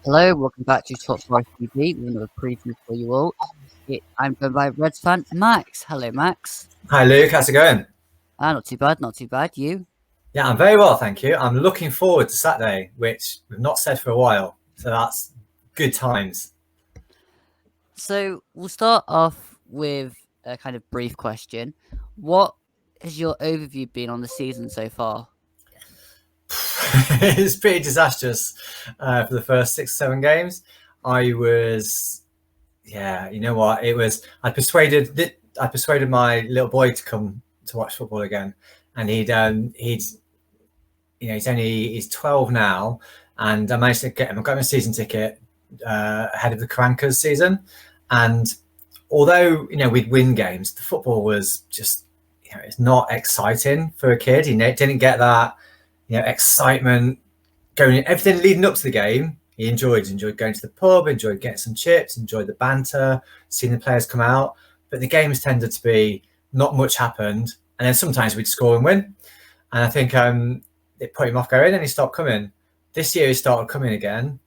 Hello, welcome back to Top 5 TV. We have a preview for you all. I'm joined by Reds fan Max. Hello, Max. Hi Luke, how's it going? Not too bad, not too bad. You? Yeah, I'm very well, thank you. I'm looking forward to Saturday, which we've not said for a while. So that's good times. So we'll start off with a kind of brief question. What has your overview been on the season so far? It's pretty disastrous for the first 6 or 7 games. I was, yeah, you know what? It was. I persuaded my little boy to come to watch football again, and he's 12 now, and I managed to get him. I got him a season ticket ahead of the Crankers season, and although we'd win games, the football was just it's not exciting for a kid. He didn't get that excitement going. Everything leading up to the game, he enjoyed going to the pub, enjoyed getting some chips, enjoyed the banter, seeing the players come out. But the games tended to be not much happened, and then sometimes we'd score and win. And I think it put him off going, and he stopped coming. This year he started coming again,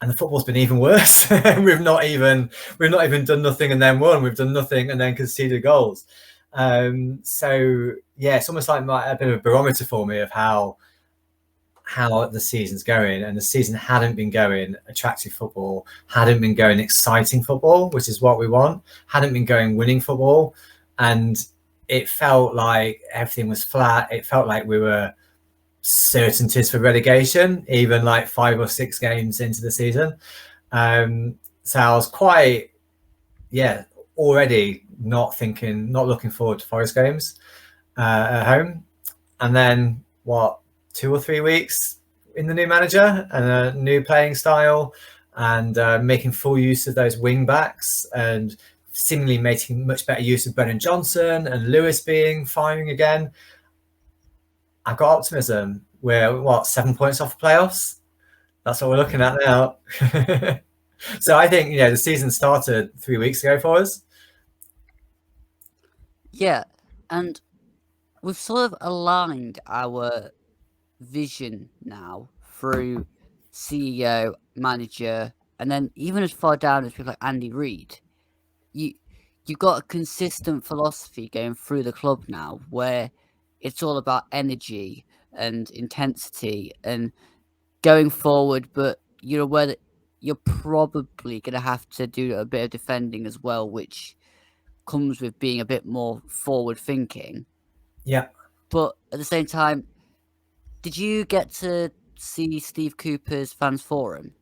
and the football's been even worse. we've not even done nothing and then won. We've done nothing and then conceded goals. So yeah, it's almost like a bit of a barometer for me of how the season's going, and the season hadn't been going attractive football, hadn't been going exciting football, which is what we want, hadn't been going winning football, and it felt like everything was flat. It felt like we were certainties for relegation, even like 5 or 6 games into the season. So I was quite, already not looking forward to Forest games at home. And then 2 or 3 weeks in the new manager and a new playing style, and making full use of those wing backs, and seemingly making much better use of Brennan Johnson and Lewis firing again. I've got optimism. We're 7 points off the playoffs. That's what we're looking at now. So I think the season started 3 weeks ago for us. Yeah, and we've sort of aligned our vision now through CEO, manager, and then even as far down as people like Andy Reid. You've got a consistent philosophy going through the club now where it's all about energy and intensity and going forward, but you're aware that you're probably going to have to do a bit of defending as well, which comes with being a bit more forward thinking. Yeah. But at the same time, did you get to see Steve Cooper's fans forum?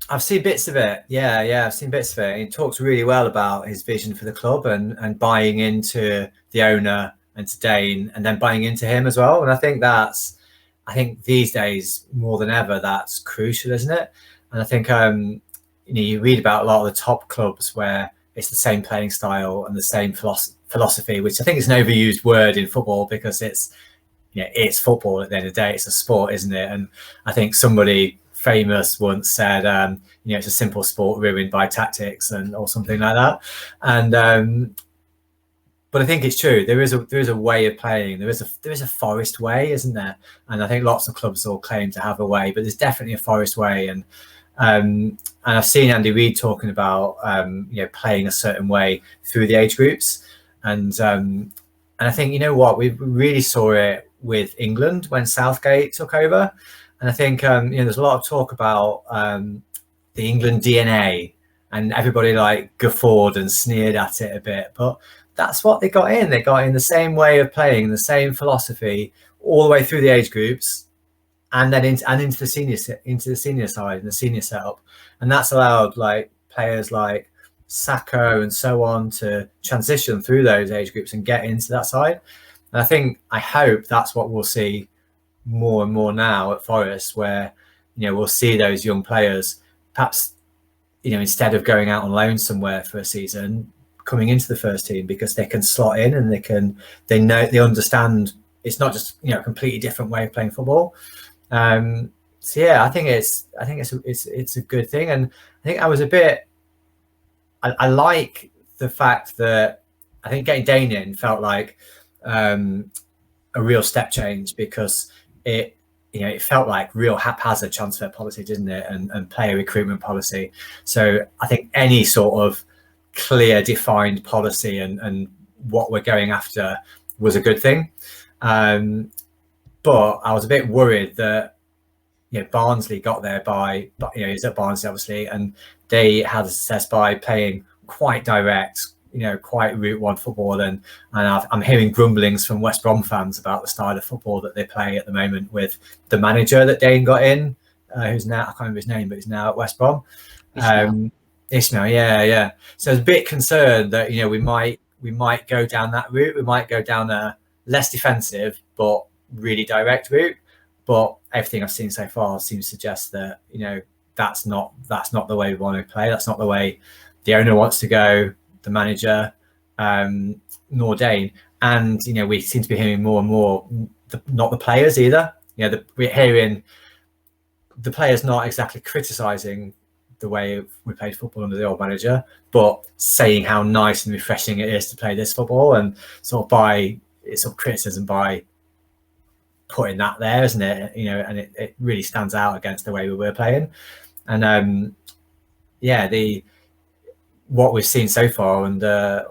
I've seen bits of it. Yeah, I've seen bits of it. He talks really well about his vision for the club and buying into the owner and to Dane, and then buying into him as well. And I think these days more than ever that's crucial, isn't it? And I think you read about a lot of the top clubs where it's the same playing style and the same philosophy, which I think is an overused word in football because it's football at the end of the day. It's a sport, isn't it? And I think somebody famous once said, it's a simple sport ruined by tactics, or something like that. And but I think it's true. There is a way of playing. There is a Forest way, isn't there? And I think lots of clubs all claim to have a way, but there's definitely a Forest way. And I've seen Andy Reid talking about playing a certain way through the age groups, and I think we really saw it with England when Southgate took over. And I think there's a lot of talk about the England DNA, and everybody like guffawed and sneered at it a bit, but that's what they got in. They got in the same way of playing, the same philosophy all the way through the age groups, and then into the senior side and the senior setup, and that's allowed like players like Sacco and so on to transition through those age groups and get into that side. And I hope that's what we'll see more and more now at Forest, where we'll see those young players perhaps instead of going out on loan somewhere for a season, coming into the first team because they can slot in and they understand it's not just a completely different way of playing football. So yeah, I think it's a good thing. And I think I like the fact that I think getting Dane in felt like a real step change, because it it felt like real haphazard transfer policy, didn't it? And player recruitment policy. So I think any sort of clear, defined policy and what we're going after was a good thing. But I was a bit worried that Barnsley got there by, he's at Barnsley obviously, and they had success by playing quite direct, quite Route One football, and I'm hearing grumblings from West Brom fans about the style of football that they play at the moment with the manager that Dane got in, who's now, I can't remember his name, but he's now at West Brom. Ismail, yeah. So I was a bit concerned that we might go down that route. We might go down a less defensive but really direct route. But everything I've seen so far seems to suggest that that's not the way we want to play. That's not the way the owner wants to go, the manager, nor Dane. And we seem to be hearing more and more, not the players either. We're hearing the players not exactly criticising the way we played football under the old manager, but saying how nice and refreshing it is to play this football, and sort of criticism by putting that there, isn't it? And it really stands out against the way we were playing. And what we've seen so far under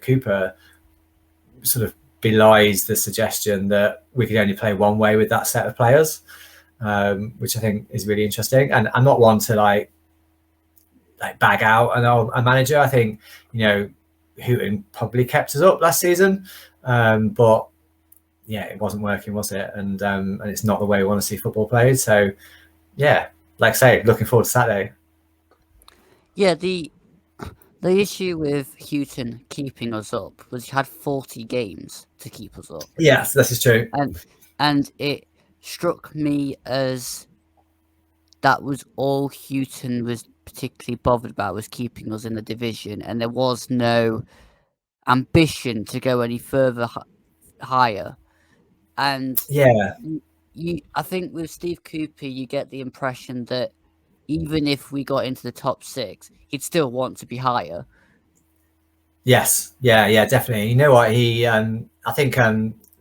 Cooper sort of belies the suggestion that we could only play one way with that set of players, which I think is really interesting. And I'm not one to like bag out a manager. I think Houghton probably kept us up last season, but it wasn't working, was it? And it's not the way we want to see football played. So like I say, looking forward to Saturday. Yeah, the issue with Houghton keeping us up was he had 40 games to keep us up. Yes, this is true. And it struck me as that was all Houghton was particularly bothered about, was keeping us in the division, and there was no ambition to go any further higher. And I think with Steve Cooper, you get the impression that even if we got into the top 6, he'd still want to be higher. Yes, yeah, definitely. You know what? I think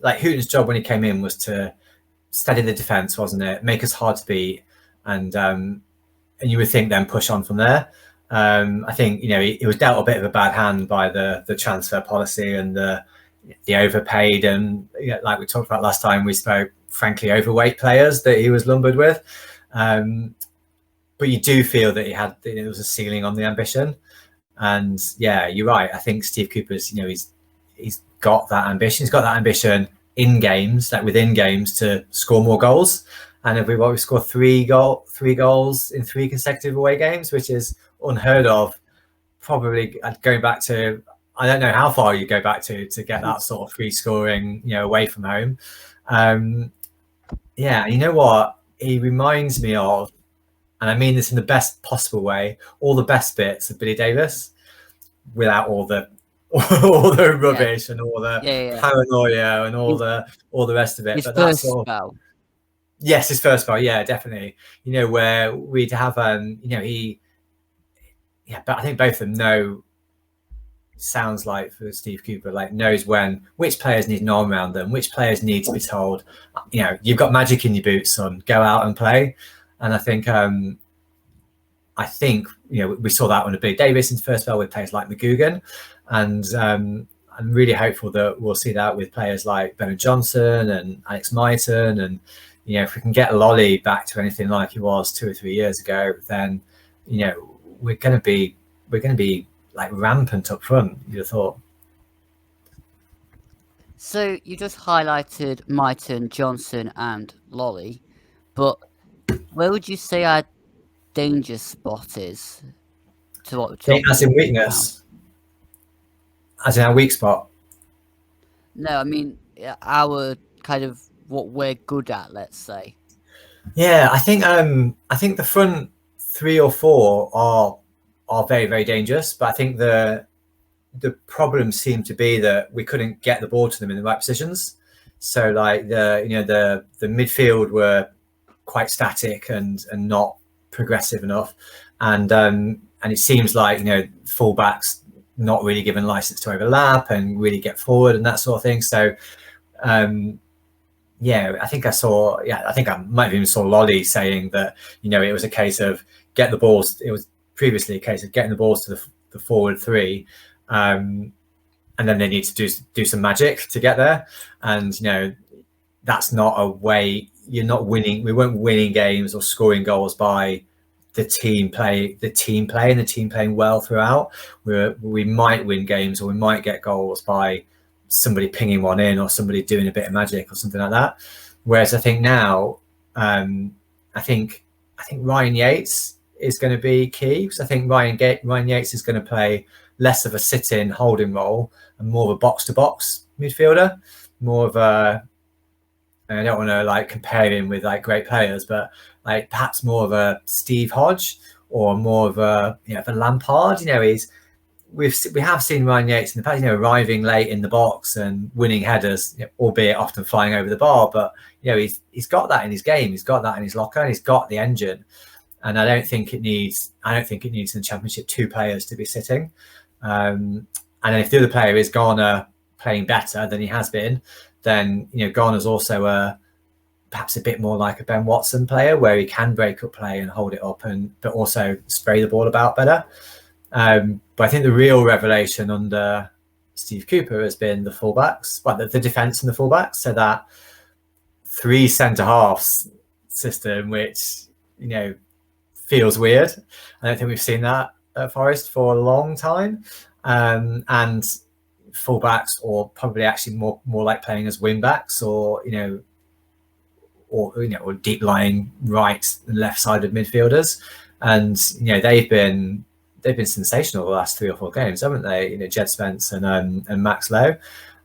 like Houghton's job when he came in was to steady the defense, wasn't it? Make us hard to beat, and you would think then push on from there. I think he was dealt a bit of a bad hand by the transfer policy and the overpaid, and like we talked about last time we spoke, frankly overweight players that he was lumbered with. But you do feel that there was a ceiling on the ambition. And you're right. I think Steve Cooper's, he's got that ambition. He's got that ambition in games, like within games, to score more goals. And if we scored 3 goals in 3 consecutive away games, which is unheard of. Probably going back to, I don't know how far you go back to get that sort of free scoring, away from home. You know what? He reminds me of, and I mean this in the best possible way, all the best bits of Billy Davies, without all the rubbish and all the paranoia and all the rest of it. His first spell. Yes, his first spell. Yeah, definitely. Where we'd have but I think both of them know. Sounds like for Steve Cooper, knows which players need an arm around them, which players need to be told, you've got magic in your boots, son, go out and play. And I think we saw that on a Billy Davies in the first spell with players like McGugan, and I'm really hopeful that we'll see that with players like Bernard Johnson and Alex Myton, and if we can get Lolly back to anything like he was 2 or 3 years ago, then we're going to be like rampant up front, you'd have thought. So you just highlighted Myton, Johnson and Lolly, but where would you say our danger spot is? To what as in weakness? As in our weak spot? No, I mean our kind of what we're good at, let's say. Yeah, I think the front 3 or 4 are very, very dangerous, but I think the problem seemed to be that we couldn't get the ball to them in the right positions. So like the midfield were quite static and not progressive enough, and it seems like fullbacks not really given license to overlap and really get forward and that sort of thing. So yeah, I think I saw. Yeah, I think I might have even saw Lolly saying that it was a case of get the balls. It was previously a case of getting the balls to the forward three, and then they need to do some magic to get there. And that's not a way. You're not winning. We weren't winning games or scoring goals by the team play and the team playing well throughout. We might win games or we might get goals by somebody pinging one in or somebody doing a bit of magic or something like that. Whereas I think now, I think Ryan Yates is going to be key, because I think Ryan Yates is going to play less of a sit-in holding role and more of a box-to-box midfielder, more of a, and I don't want to like compare him with like great players, but like perhaps more of a Steve Hodge or more of a of a Lampard. We have seen Ryan Yates in the past, arriving late in the box and winning headers, albeit often flying over the bar. But he's got that in his game. He's got that in his locker, and he's got the engine. And I don't think it needs in the Championship two players to be sitting. And then if the other player is Garner playing better than he has been, then Garner's also perhaps a bit more like a Ben Watson player, where he can break up play and hold it up, but also spray the ball about better. But I think the real revelation under Steve Cooper has been the fullbacks, the defence and the fullbacks. So that three centre halves system, which feels weird. I don't think we've seen that at Forest for a long time. And fullbacks, or probably actually more like playing as wing backs, or deep lying right and left sided midfielders. And they've been sensational the last 3 or 4 games, haven't they? Jed Spence and Max Lowe,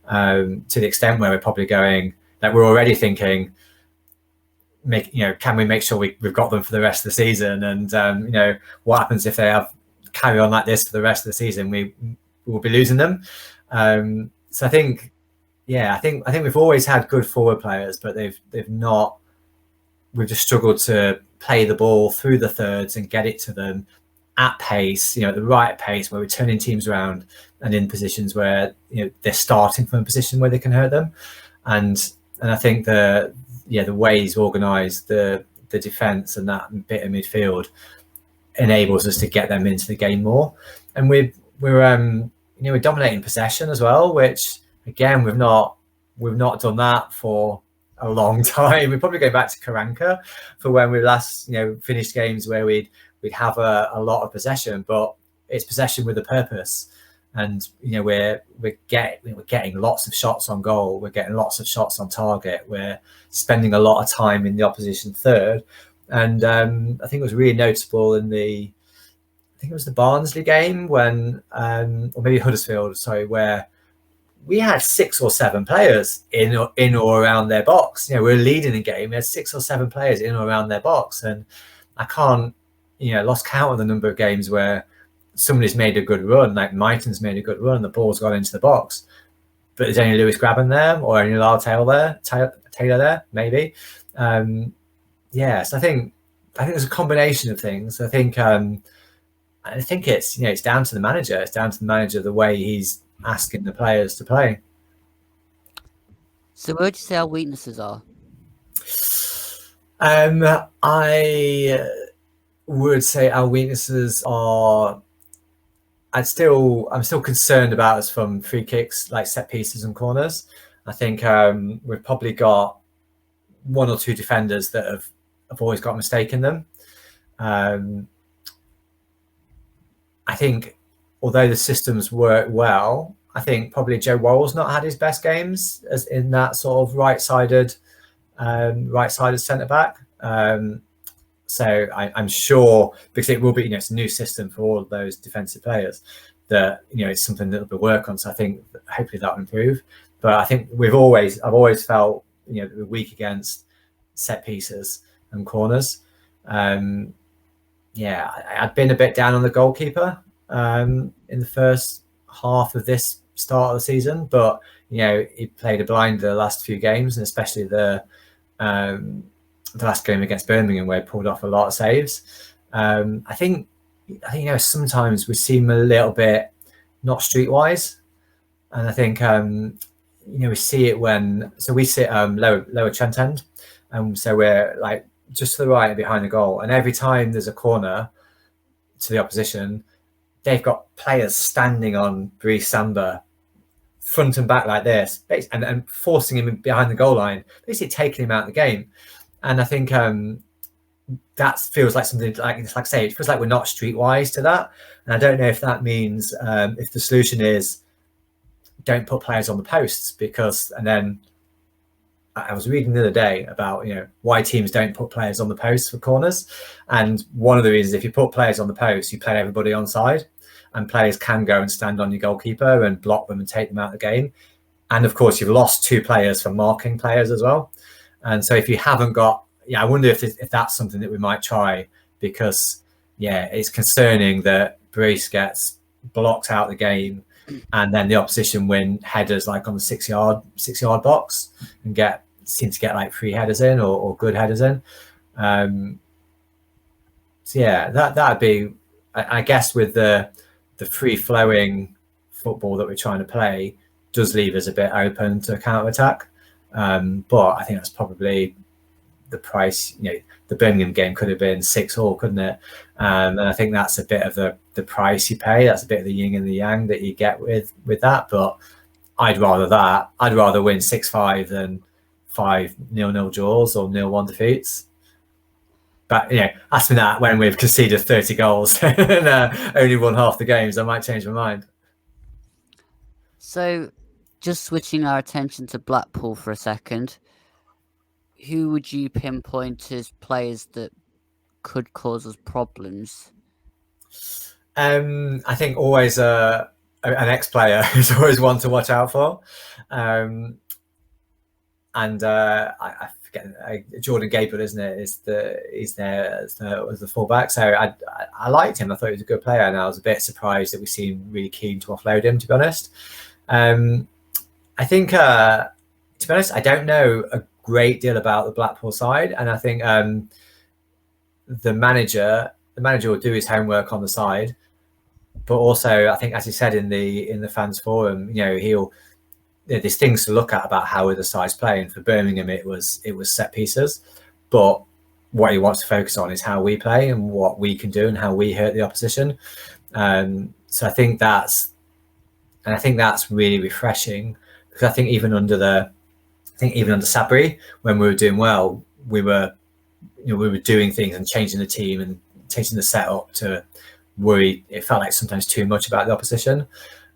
to the extent where we're probably going, that we're already thinking, can we make sure we've got them for the rest of the season? And what happens if they carry on like this for the rest of the season? We will be losing them. So I think we've always had good forward players, but we've just struggled to play the ball through the thirds and get it to them at pace, at the right pace, where we're turning teams around and in positions where they're starting from a position where they can hurt them. And I think the way he's organised the defence and that bit of midfield enables us to get them into the game more. And we're dominating possession as well, which again we've not done that for a long time. We're probably going back to Karanka for when we last finished games where we'd have a lot of possession, but it's possession with a purpose. And we're getting lots of shots on goal. We're getting lots of shots on target. We're spending a lot of time in the opposition third. And I think it was really noticeable in the Barnsley game when, or maybe Huddersfield, sorry, where we had 6 or 7 players in or around their box. We're leading the game. We had 6 or 7 players in or around their box, and I can't, lost count of the number of games where somebody's made a good run, like Mighton's made a good run, the ball's gone into the box, but there's only Lewis Grabban there, or only Lyle Taylor there, maybe. So I think there's a combination of things. I think it's down to the manager. It's down to the manager, the way he's asking the players to play. So where would you say our weaknesses are? I would say our weaknesses are, I'm still concerned about us from free kicks, like set pieces and corners. I think we've probably got 1 or 2 defenders that have always got a mistake in them. I think although the systems work well, I think probably Joe Worrell's not had his best games as in that sort of right-sided centre back. So I'm sure, because it will be, it's a new system for all of those defensive players, that it's something that they'll work on. So I think hopefully that will improve. But I think I've always felt we're weak against set pieces and corners. I'd been a bit down on the goalkeeper in the first half of this start of the season, but he played a blinder the last few games, and especially the last game against Birmingham, where he pulled off a lot of saves. I think sometimes we seem a little bit not streetwise, and I think we see it when, so we sit lower Trent end, so we're like just to the right behind the goal, and every time there's a corner to the opposition, they've got players standing on Brice Samba front and back like this, and forcing him behind the goal line, basically taking him out of the game. And I think that feels like something like, it's like I say, it feels like we're not streetwise to that. And I don't know if that means if the solution is don't put players on the posts, because, and then I was reading the other day about why teams don't put players on the posts for corners, and one of the reasons, if you put players on the post, you play everybody onside, and players can go and stand on your goalkeeper and block them and take them out of the game. And of course, you've lost 2 players for marking players as well. And so if you haven't got, I wonder if that's something that we might try, because it's concerning that Brice gets blocked out of the game, and then the opposition win headers like on the 6-yard box and seem to get like 3 headers in, or good headers in. So that'd be, I guess, with the free flowing football that we're trying to play, does leave us a bit open to counter attack. But I think that's probably the price. The Birmingham game could have been 6-6, couldn't it? And I think that's a bit of the price you pay. That's a bit of the yin and the yang that you get with that. But I'd rather win 6-5 than 5-0 draws or 0-1 defeats. But ask me that when we've conceded 30 goals and only won half the games, I might change my mind. So, just switching our attention to Blackpool for a second, who would you pinpoint as players that could cause us problems? I think always an ex-player is always one to watch out for. And I forget, Jordan Gabriel, isn't it? He's there as the fullback. So I liked him. I thought he was a good player, and I was a bit surprised that we seemed really keen to offload him, to be honest. I think, to be honest, I don't know a great deal about the Blackpool side, and I think the manager will do his homework on the side, but also I think, as he said in the fans forum, there's things to look at about how other sides play. And for Birmingham, it was set pieces, but what he wants to focus on is how we play and what we can do and how we hurt the opposition. So I think that's really refreshing, because I think even under Sabri, when we were doing well, we were doing things and changing the team and changing the setup to worry. It felt like sometimes too much about the opposition.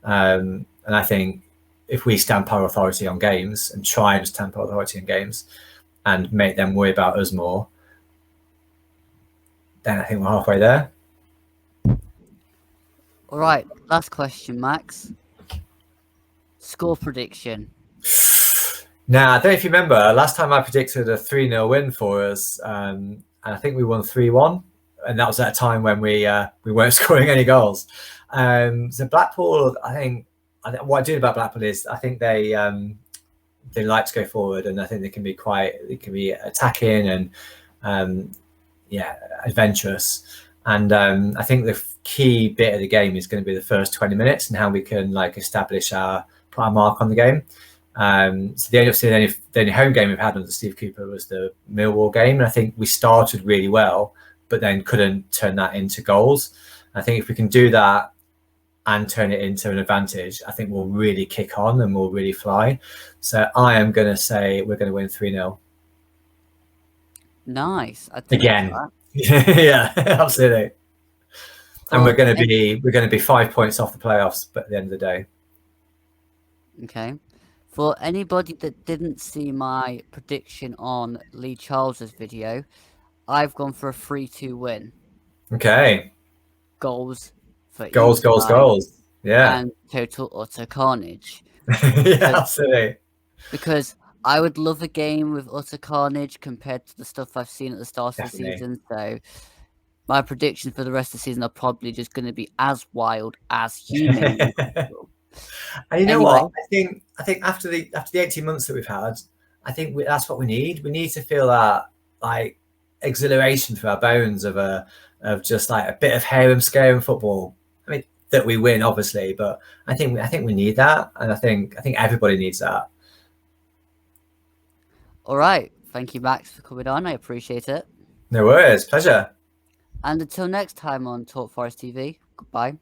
And I think if we stamp our authority on games and try and stamp our authority on games and make them worry about us more, then I think we're halfway there. All right, last question, Max. Score prediction. Now, I don't know if you remember, last time I predicted a 3-0 win for us, and I think we won 3-1, and that was at a time when we weren't scoring any goals. So Blackpool, I think what I do about Blackpool is I think they like to go forward, and I think they can be attacking and adventurous. And I think the key bit of the game is going to be the first 20 minutes and how we can put our mark on the game. So the only home game we've had under Steve Cooper was the Millwall game, and I think we started really well, but then couldn't turn that into goals. I think if we can do that and turn it into an advantage, I think we'll really kick on and we'll really fly. So I am going to say we're going to win 3-0. Nice. I think again. Yeah, absolutely. And we're going to be 5 points off the playoffs, but at the end of the day. Okay. For anybody that didn't see my prediction on Lee Charles's video, I've gone for a 3-2 win. Okay. Goals. Yeah. And total utter carnage. Yeah, absolutely. Because I would love a game with utter carnage compared to the stuff I've seen at the start of the season. So my predictions for the rest of the season are probably just going to be as wild as humanly possible. And you know what? I think after the 18 months that we've had, I think that's what we need. We need to feel that like exhilaration through our bones of just like a bit of harem scarum football. I mean, that we win obviously, but I think we need that, and I think everybody needs that. All right. Thank you, Max, for coming on. I appreciate it. No worries. Pleasure. And until next time on Talk Forest TV, goodbye.